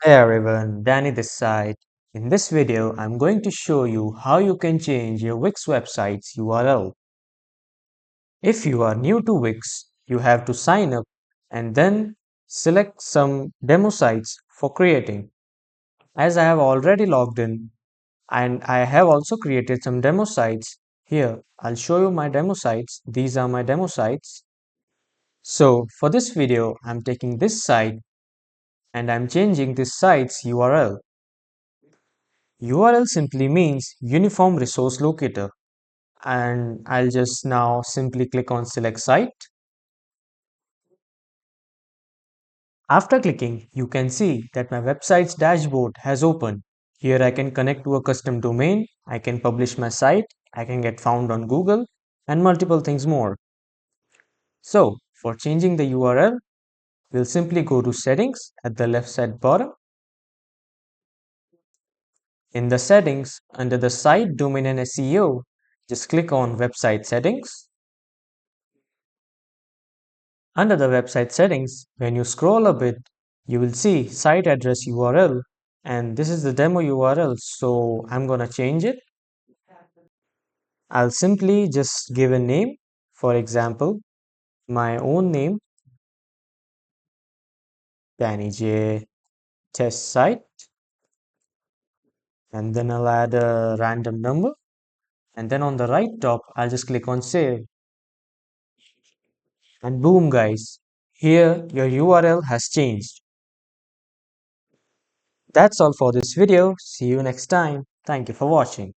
Hey everyone, Danny this side. In this video, I'm going to show you how you can change your Wix website's URL. If you are new to Wix, you have to sign up and then select some demo sites for creating. As I have already logged in and I have also created some demo sites, here I'll show you my demo sites. These are my demo sites. So for this video, I'm taking this site and I'm changing this site's URL. URL simply means Uniform Resource Locator, and I'll just now simply click on select site. After clicking, you can see that my website's dashboard has opened. Here I can connect to a custom domain, I can publish my site, I can get found on Google, and multiple things more. So for changing the URL, we'll simply go to settings at the left side bottom. In the settings, under the site domain and SEO, just click on website settings. Under the website settings, when you scroll a bit, you will see site address URL, and this is the demo URL, so I'm gonna change it. I'll simply just give a name, for example, my own name, Danny J test site, and then I'll add a random number, and then on the right top, I'll just click on save, and boom, guys, here your URL has changed. That's all for this video. See you next time. Thank you for watching.